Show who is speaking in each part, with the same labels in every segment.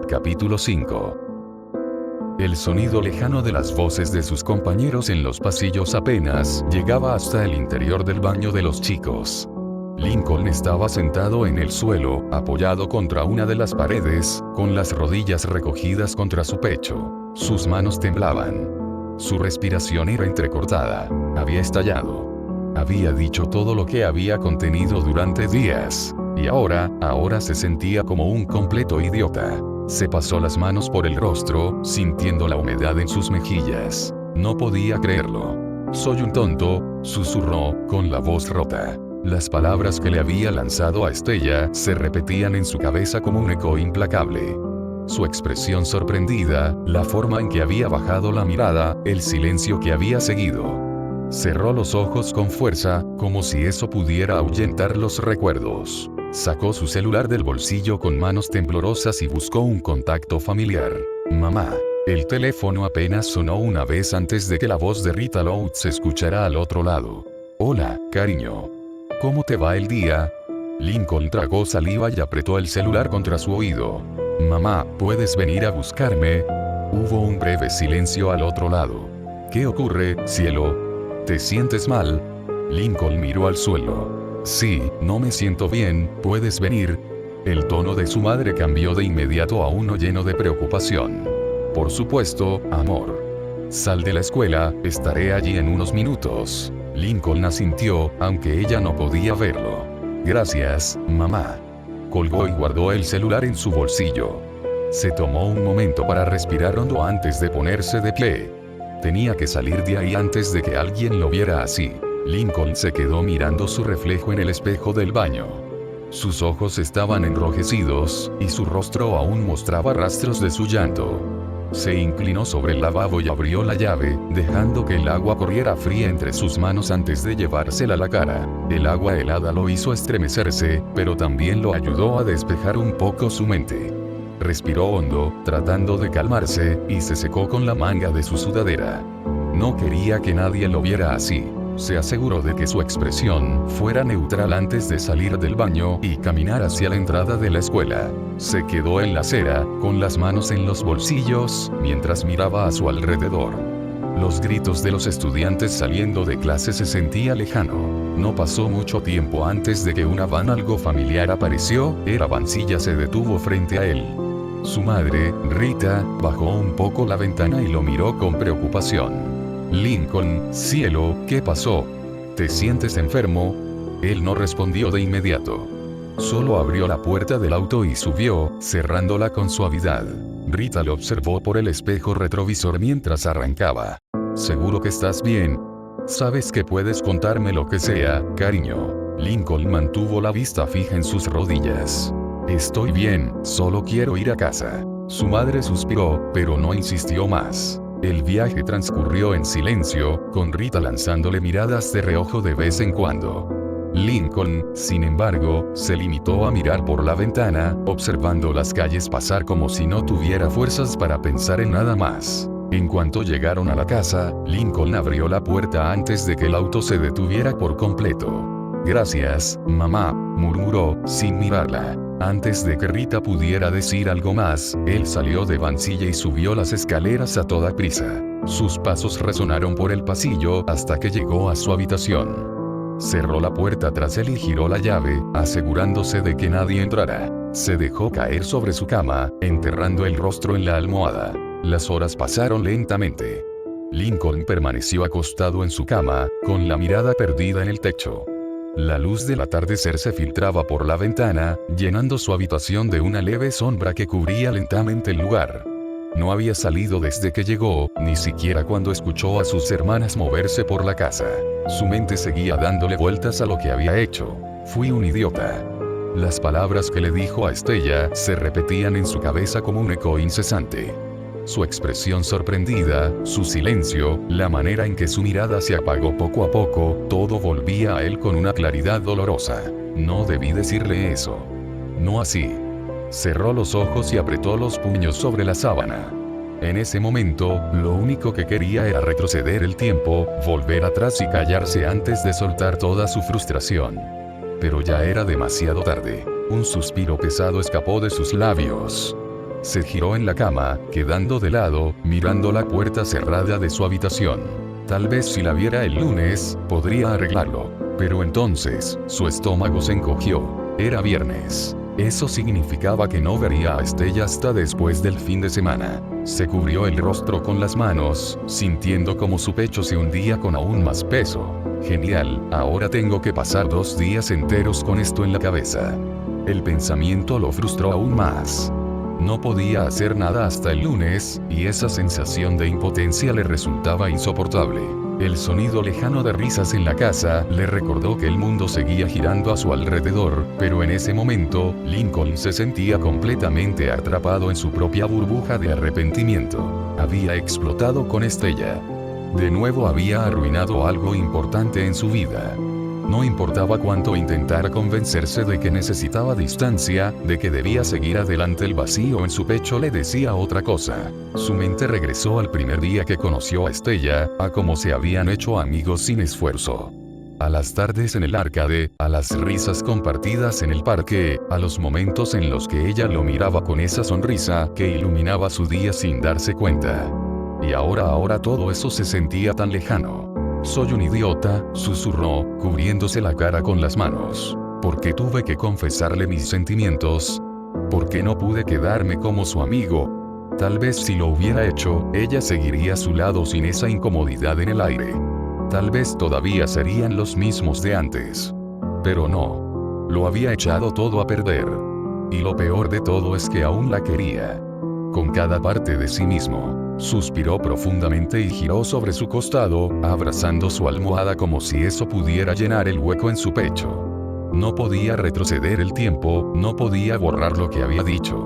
Speaker 1: Capítulo 5. El sonido lejano de las voces de sus compañeros en los pasillos apenas llegaba hasta el interior del baño de los chicos. Lincoln estaba sentado en el suelo, apoyado contra una de las paredes, con las rodillas recogidas contra su pecho. Sus manos temblaban. Su respiración era entrecortada. Había estallado. Había dicho todo lo que había contenido durante días. Y ahora se sentía como un completo idiota. Se pasó las manos por el rostro, sintiendo la humedad en sus mejillas. No podía creerlo. «Soy un tonto», susurró, con la voz rota. Las palabras que le había lanzado a Estella se repetían en su cabeza como un eco implacable. Su expresión sorprendida, la forma en que había bajado la mirada, el silencio que había seguido. Cerró los ojos con fuerza, como si eso pudiera ahuyentar los recuerdos. Sacó su celular del bolsillo con manos temblorosas y buscó un contacto familiar. «Mamá». El teléfono apenas sonó una vez antes de que la voz de Rita Loud se escuchara al otro lado. «Hola, cariño. ¿Cómo te va el día?» Lincoln tragó saliva y apretó el celular contra su oído. «Mamá, ¿puedes venir a buscarme?» Hubo un breve silencio al otro lado. «¿Qué ocurre, cielo? ¿Te sientes mal?» Lincoln miró al suelo. «Sí, no me siento bien, ¿puedes venir?» El tono de su madre cambió de inmediato a uno lleno de preocupación. «Por supuesto, amor. Sal de la escuela, estaré allí en unos minutos». Lincoln asintió, aunque ella no podía verlo. «Gracias, mamá». Colgó y guardó el celular en su bolsillo. Se tomó un momento para respirar hondo antes de ponerse de pie. Tenía que salir de ahí antes de que alguien lo viera así. Lincoln se quedó mirando su reflejo en el espejo del baño. Sus ojos estaban enrojecidos, y su rostro aún mostraba rastros de su llanto. Se inclinó sobre el lavabo y abrió la llave, dejando que el agua corriera fría entre sus manos antes de llevársela a la cara. El agua helada lo hizo estremecerse, pero también lo ayudó a despejar un poco su mente. Respiró hondo, tratando de calmarse, y se secó con la manga de su sudadera. No quería que nadie lo viera así. Se aseguró de que su expresión fuera neutral antes de salir del baño y caminar hacia la entrada de la escuela. Se quedó en la acera, con las manos en los bolsillos, mientras miraba a su alrededor. Los gritos de los estudiantes saliendo de clase se sentía lejano. No pasó mucho tiempo antes de que una van algo familiar apareció, la vancilla se detuvo frente a él. Su madre, Rita, bajó un poco la ventana y lo miró con preocupación. «Lincoln, cielo, ¿qué pasó? ¿Te sientes enfermo?» Él no respondió de inmediato. Solo abrió la puerta del auto y subió, cerrándola con suavidad. Rita lo observó por el espejo retrovisor mientras arrancaba. «¿Seguro que estás bien? Sabes que puedes contarme lo que sea, cariño». Lincoln mantuvo la vista fija en sus rodillas. «Estoy bien, solo quiero ir a casa». Su madre suspiró, pero no insistió más. El viaje transcurrió en silencio, con Rita lanzándole miradas de reojo de vez en cuando. Lincoln, sin embargo, se limitó a mirar por la ventana, observando las calles pasar como si no tuviera fuerzas para pensar en nada más. En cuanto llegaron a la casa, Lincoln abrió la puerta antes de que el auto se detuviera por completo. «Gracias, mamá», murmuró, sin mirarla. Antes de que Rita pudiera decir algo más, él salió de vancilla y subió las escaleras a toda prisa. Sus pasos resonaron por el pasillo hasta que llegó a su habitación. Cerró la puerta tras él y giró la llave, asegurándose de que nadie entrara. Se dejó caer sobre su cama, enterrando el rostro en la almohada. Las horas pasaron lentamente. Lincoln permaneció acostado en su cama, con la mirada perdida en el techo. La luz del atardecer se filtraba por la ventana, llenando su habitación de una leve sombra que cubría lentamente el lugar. No había salido desde que llegó, ni siquiera cuando escuchó a sus hermanas moverse por la casa. Su mente seguía dándole vueltas a lo que había hecho. «Fui un idiota». Las palabras que le dijo a Estella se repetían en su cabeza como un eco incesante. Su expresión sorprendida, su silencio, la manera en que su mirada se apagó poco a poco, todo volvía a él con una claridad dolorosa. No debí decirle eso. No así. Cerró los ojos y apretó los puños sobre la sábana. En ese momento, lo único que quería era retroceder el tiempo, volver atrás y callarse antes de soltar toda su frustración. Pero ya era demasiado tarde. Un suspiro pesado escapó de sus labios. Se giró en la cama, quedando de lado, mirando la puerta cerrada de su habitación. Tal vez si la viera el lunes, podría arreglarlo. Pero entonces, su estómago se encogió. Era viernes. Eso significaba que no vería a Estella hasta después del fin de semana. Se cubrió el rostro con las manos, sintiendo como su pecho se hundía con aún más peso. Genial, ahora tengo que pasar 2 días enteros con esto en la cabeza. El pensamiento lo frustró aún más. No podía hacer nada hasta el lunes, y esa sensación de impotencia le resultaba insoportable. El sonido lejano de risas en la casa le recordó que el mundo seguía girando a su alrededor, pero en ese momento, Lincoln se sentía completamente atrapado en su propia burbuja de arrepentimiento. Había explotado con Estella. De nuevo había arruinado algo importante en su vida. No importaba cuánto intentara convencerse de que necesitaba distancia, de que debía seguir adelante, el vacío en su pecho le decía otra cosa. Su mente regresó al primer día que conoció a Estella, a cómo se habían hecho amigos sin esfuerzo. A las tardes en el arcade, a las risas compartidas en el parque, a los momentos en los que ella lo miraba con esa sonrisa que iluminaba su día sin darse cuenta. Y ahora todo eso se sentía tan lejano. Soy un idiota, susurró, cubriéndose la cara con las manos. ¿Por qué tuve que confesarle mis sentimientos? ¿Por qué no pude quedarme como su amigo? Tal vez si lo hubiera hecho, ella seguiría a su lado sin esa incomodidad en el aire. Tal vez todavía serían los mismos de antes. Pero no. Lo había echado todo a perder. Y lo peor de todo es que aún la quería. Con cada parte de sí mismo. Suspiró profundamente y giró sobre su costado, abrazando su almohada como si eso pudiera llenar el hueco en su pecho. No podía retroceder el tiempo, no podía borrar lo que había dicho.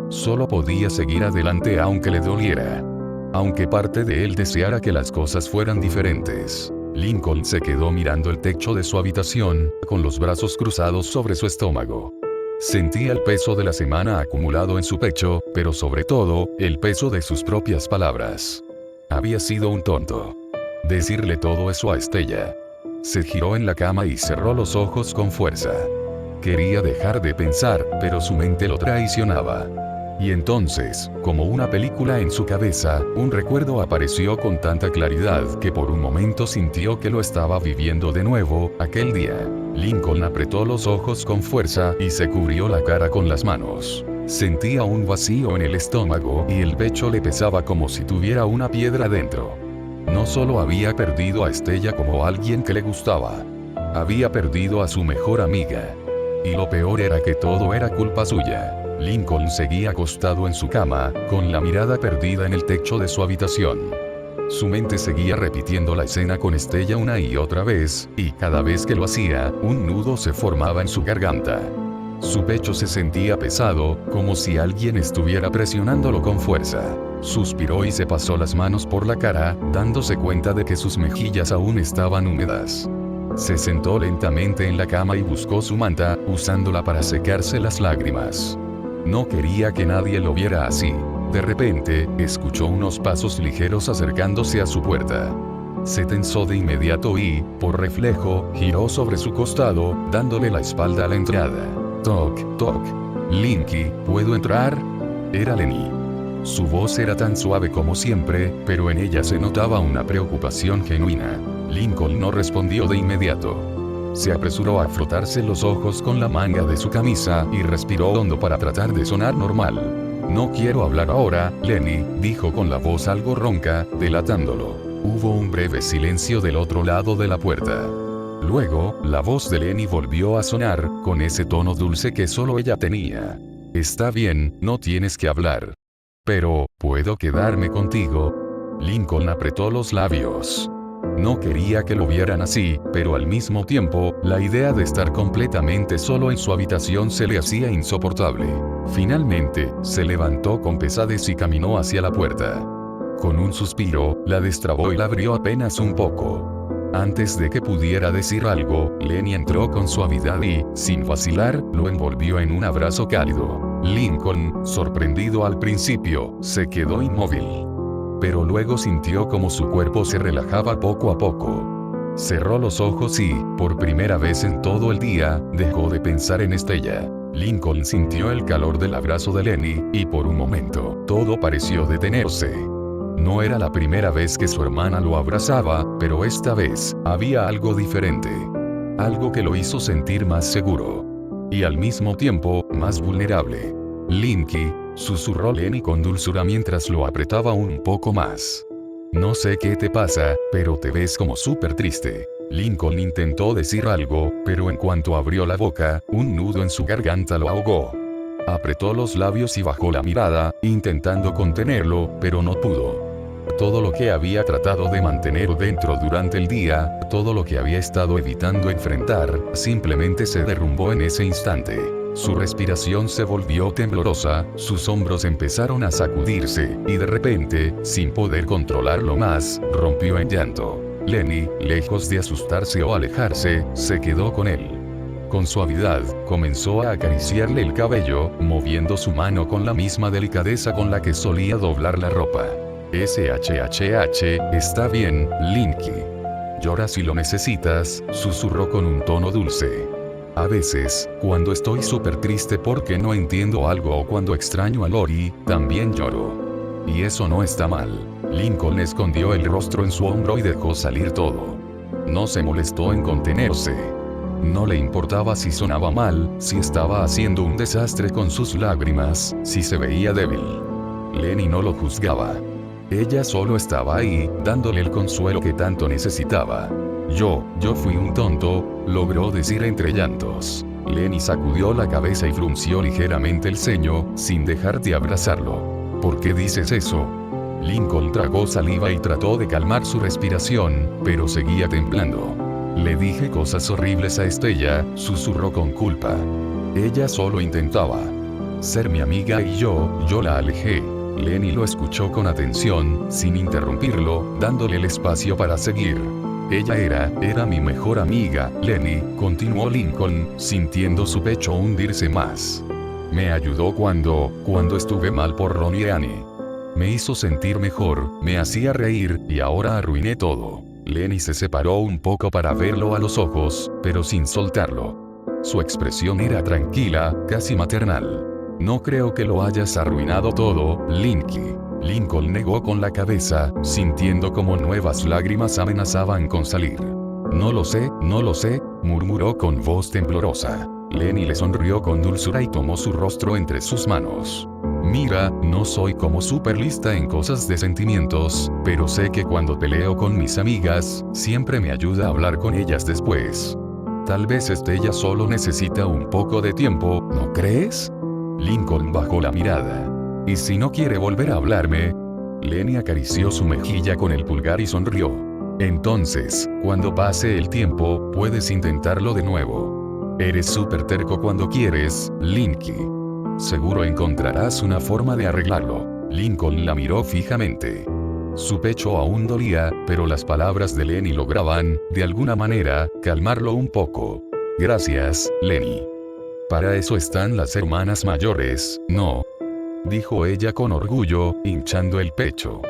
Speaker 1: Solo podía seguir adelante aunque le doliera. Aunque parte de él deseara que las cosas fueran diferentes. Lincoln se quedó mirando el techo de su habitación, con los brazos cruzados sobre su estómago. Sentía el peso de la semana acumulado en su pecho, pero sobre todo, el peso de sus propias palabras. Había sido un tonto. Decirle todo eso a Estella. Se giró en la cama y cerró los ojos con fuerza. Quería dejar de pensar, pero su mente lo traicionaba. Y entonces, como una película en su cabeza, un recuerdo apareció con tanta claridad que por un momento sintió que lo estaba viviendo de nuevo, aquel día. Lincoln apretó los ojos con fuerza y se cubrió la cara con las manos. Sentía un vacío en el estómago y el pecho le pesaba como si tuviera una piedra dentro. No solo había perdido a Estella como alguien que le gustaba. Había perdido a su mejor amiga. Y lo peor era que todo era culpa suya. Lincoln seguía acostado en su cama, con la mirada perdida en el techo de su habitación. Su mente seguía repitiendo la escena con Estella una y otra vez, y cada vez que lo hacía, un nudo se formaba en su garganta. Su pecho se sentía pesado, como si alguien estuviera presionándolo con fuerza. Suspiró y se pasó las manos por la cara, dándose cuenta de que sus mejillas aún estaban húmedas. Se sentó lentamente en la cama y buscó su manta, usándola para secarse las lágrimas. No quería que nadie lo viera así. De repente, escuchó unos pasos ligeros acercándose a su puerta. Se tensó de inmediato y, por reflejo, giró sobre su costado, dándole la espalda a la entrada. Toc, toc. Linky, ¿puedo entrar? Era Lenny. Su voz era tan suave como siempre, pero en ella se notaba una preocupación genuina. Lincoln no respondió de inmediato. Se apresuró a frotarse los ojos con la manga de su camisa y respiró hondo para tratar de sonar normal. No quiero hablar ahora, Lenny, dijo con la voz algo ronca, delatándolo. Hubo un breve silencio del otro lado de la puerta. Luego, la voz de Lenny volvió a sonar, con ese tono dulce que solo ella tenía. Está bien, no tienes que hablar. Pero, ¿puedo quedarme contigo? Lincoln apretó los labios. No quería que lo vieran así, pero al mismo tiempo, la idea de estar completamente solo en su habitación se le hacía insoportable. Finalmente, se levantó con pesadez y caminó hacia la puerta. Con un suspiro, la destrabó y la abrió apenas un poco. Antes de que pudiera decir algo, Lenny entró con suavidad y, sin vacilar, lo envolvió en un abrazo cálido. Lincoln, sorprendido al principio, se quedó inmóvil. Pero luego sintió como su cuerpo se relajaba poco a poco. Cerró los ojos y, por primera vez en todo el día, dejó de pensar en Estella. Lincoln sintió el calor del abrazo de Lenny, y por un momento, todo pareció detenerse. No era la primera vez que su hermana lo abrazaba, pero esta vez, había algo diferente. Algo que lo hizo sentir más seguro. Y al mismo tiempo, más vulnerable. Linky, susurró Lenny con dulzura mientras lo apretaba un poco más. No sé qué te pasa, pero te ves como súper triste. Lincoln intentó decir algo, pero en cuanto abrió la boca, un nudo en su garganta lo ahogó. Apretó los labios y bajó la mirada, intentando contenerlo, pero no pudo. Todo lo que había tratado de mantener dentro durante el día, todo lo que había estado evitando enfrentar, simplemente se derrumbó en ese instante. Su respiración se volvió temblorosa, sus hombros empezaron a sacudirse, y de repente, sin poder controlarlo más, rompió en llanto. Lenny, lejos de asustarse o alejarse, se quedó con él. Con suavidad, comenzó a acariciarle el cabello, moviendo su mano con la misma delicadeza con la que solía doblar la ropa. Está bien, Linky. Llora si lo necesitas, susurró con un tono dulce. A veces, cuando estoy súper triste porque no entiendo algo o cuando extraño a Lori, también lloro. Y eso no está mal. Lincoln escondió el rostro en su hombro y dejó salir todo. No se molestó en contenerse. No le importaba si sonaba mal, si estaba haciendo un desastre con sus lágrimas, si se veía débil. Lenny no lo juzgaba. Ella solo estaba ahí, dándole el consuelo que tanto necesitaba. Yo fui un tonto, logró decir entre llantos. Lenny sacudió la cabeza y frunció ligeramente el ceño, sin dejar de abrazarlo. ¿Por qué dices eso? Lincoln tragó saliva y trató de calmar su respiración, pero seguía temblando. Le dije cosas horribles a Estella, susurró con culpa. Ella solo intentaba ser mi amiga y yo la alejé. Lenny lo escuchó con atención, sin interrumpirlo, dándole el espacio para seguir. Ella era mi mejor amiga, Lenny, continuó Lincoln, sintiendo su pecho hundirse más. Me ayudó cuando estuve mal por Ron y Annie. Me hizo sentir mejor, me hacía reír, y ahora arruiné todo. Lenny se separó un poco para verlo a los ojos, pero sin soltarlo. Su expresión era tranquila, casi maternal. No creo que lo hayas arruinado todo, Linky. Lincoln negó con la cabeza, sintiendo como nuevas lágrimas amenazaban con salir. No lo sé, murmuró con voz temblorosa. Lenny le sonrió con dulzura y tomó su rostro entre sus manos. Mira, no soy como súper lista en cosas de sentimientos, pero sé que cuando peleo con mis amigas, siempre me ayuda a hablar con ellas después. Tal vez Estella solo necesita un poco de tiempo, ¿no crees? Lincoln bajó la mirada. ¿Y si no quiere volver a hablarme? Lenny acarició su mejilla con el pulgar y sonrió. Entonces, cuando pase el tiempo, puedes intentarlo de nuevo. Eres súper terco cuando quieres, Linky. Seguro encontrarás una forma de arreglarlo. Lincoln la miró fijamente. Su pecho aún dolía, pero las palabras de Lenny lograban, de alguna manera, calmarlo un poco. Gracias, Lenny. Para eso están las hermanas mayores, ¿no? Dijo ella con orgullo, hinchando el pecho.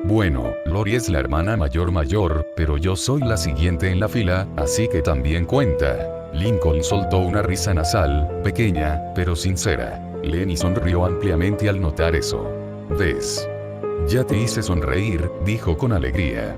Speaker 1: Bueno, Lori es la hermana mayor, pero yo soy la siguiente en la fila, así que también cuenta. Lincoln soltó una risa nasal, pequeña, pero sincera. Lenny sonrió ampliamente al notar eso. ¿Ves? Ya te hice sonreír, dijo con alegría.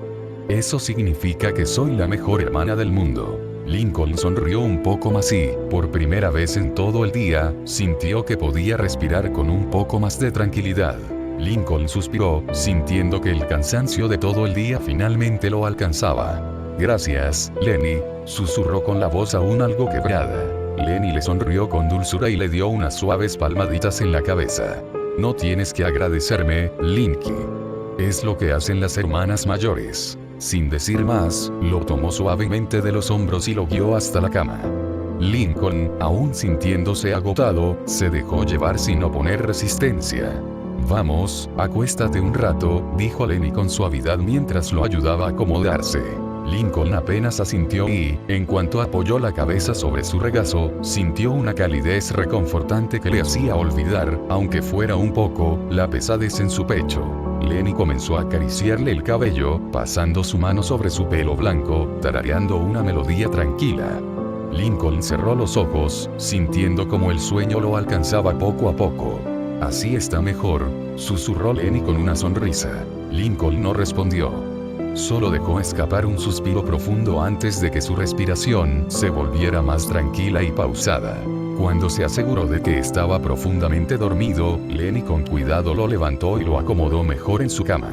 Speaker 1: Eso significa que soy la mejor hermana del mundo. Lincoln sonrió un poco más y, por primera vez en todo el día, sintió que podía respirar con un poco más de tranquilidad. Lincoln suspiró, sintiendo que el cansancio de todo el día finalmente lo alcanzaba. Gracias, Lenny, susurró con la voz aún algo quebrada. Lenny le sonrió con dulzura y le dio unas suaves palmaditas en la cabeza. No tienes que agradecerme, Linky. Es lo que hacen las hermanas mayores. Sin decir más, lo tomó suavemente de los hombros y lo guió hasta la cama. Lincoln, aún sintiéndose agotado, se dejó llevar sin oponer resistencia. Vamos, acuéstate un rato, dijo Lenny con suavidad mientras lo ayudaba a acomodarse. Lincoln apenas asintió y, en cuanto apoyó la cabeza sobre su regazo, sintió una calidez reconfortante que le hacía olvidar, aunque fuera un poco, la pesadez en su pecho. Lenny comenzó a acariciarle el cabello, pasando su mano sobre su pelo blanco, tarareando una melodía tranquila. Lincoln cerró los ojos, sintiendo como el sueño lo alcanzaba poco a poco. Así está mejor, susurró Lenny con una sonrisa. Lincoln no respondió. Solo dejó escapar un suspiro profundo antes de que su respiración se volviera más tranquila y pausada. Cuando se aseguró de que estaba profundamente dormido, Lenny con cuidado lo levantó y lo acomodó mejor en su cama.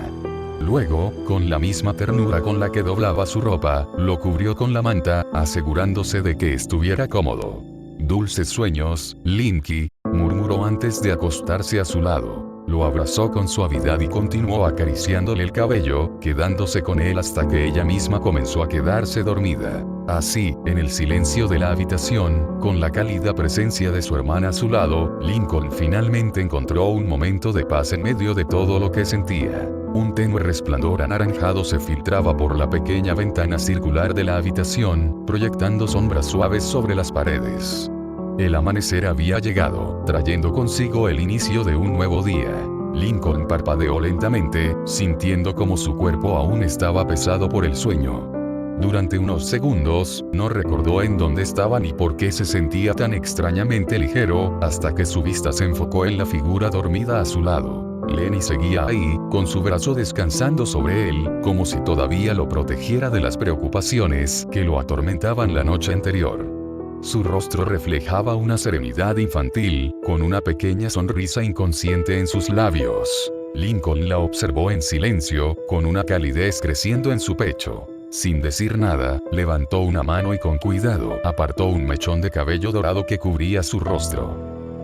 Speaker 1: Luego, con la misma ternura con la que doblaba su ropa, lo cubrió con la manta, asegurándose de que estuviera cómodo. «Dulces sueños, Linky», murmuró antes de acostarse a su lado. Lo abrazó con suavidad y continuó acariciándole el cabello, quedándose con él hasta que ella misma comenzó a quedarse dormida. Así, en el silencio de la habitación, con la cálida presencia de su hermana a su lado, Lincoln finalmente encontró un momento de paz en medio de todo lo que sentía. Un tenue resplandor anaranjado se filtraba por la pequeña ventana circular de la habitación, proyectando sombras suaves sobre las paredes. El amanecer había llegado, trayendo consigo el inicio de un nuevo día. Lincoln parpadeó lentamente, sintiendo como su cuerpo aún estaba pesado por el sueño. Durante unos segundos, no recordó en dónde estaba ni por qué se sentía tan extrañamente ligero, hasta que su vista se enfocó en la figura dormida a su lado. Lenny seguía ahí, con su brazo descansando sobre él, como si todavía lo protegiera de las preocupaciones que lo atormentaban la noche anterior. Su rostro reflejaba una serenidad infantil, con una pequeña sonrisa inconsciente en sus labios. Lincoln la observó en silencio, con una calidez creciendo en su pecho. Sin decir nada, levantó una mano y con cuidado apartó un mechón de cabello dorado que cubría su rostro.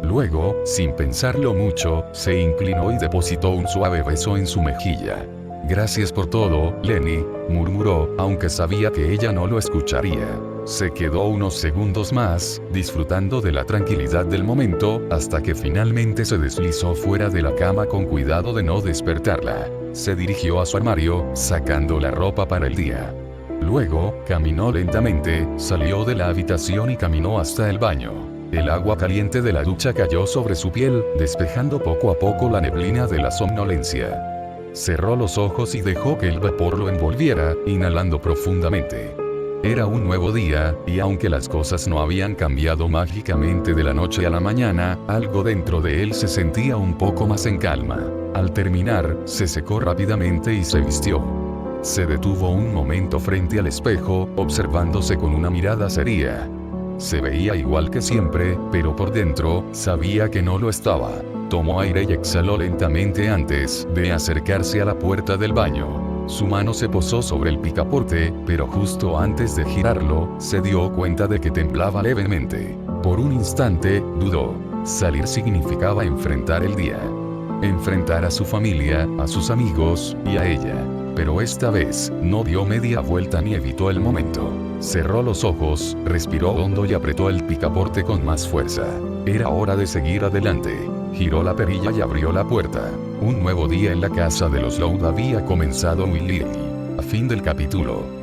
Speaker 1: Luego, sin pensarlo mucho, se inclinó y depositó un suave beso en su mejilla. «Gracias por todo, Lenny», murmuró, aunque sabía que ella no lo escucharía. Se quedó unos segundos más, disfrutando de la tranquilidad del momento, hasta que finalmente se deslizó fuera de la cama con cuidado de no despertarla. Se dirigió a su armario, sacando la ropa para el día. Luego, caminó lentamente, salió de la habitación y caminó hasta el baño. El agua caliente de la ducha cayó sobre su piel, despejando poco a poco la neblina de la somnolencia. Cerró los ojos y dejó que el vapor lo envolviera, inhalando profundamente. Era un nuevo día, y aunque las cosas no habían cambiado mágicamente de la noche a la mañana, algo dentro de él se sentía un poco más en calma. Al terminar, se secó rápidamente y se vistió. Se detuvo un momento frente al espejo, observándose con una mirada seria. Se veía igual que siempre, pero por dentro, sabía que no lo estaba. Tomó aire y exhaló lentamente antes de acercarse a la puerta del baño. Su mano se posó sobre el picaporte, pero justo antes de girarlo, se dio cuenta de que temblaba levemente. Por un instante, dudó. Salir significaba enfrentar el día. Enfrentar a su familia, a sus amigos, y a ella. Pero esta vez, no dio media vuelta ni evitó el momento. Cerró los ojos, respiró hondo y apretó el picaporte con más fuerza. Era hora de seguir adelante. Giró la perilla y abrió la puerta. Un nuevo día en la casa de los Loud había comenzado. Willie. A fin del capítulo.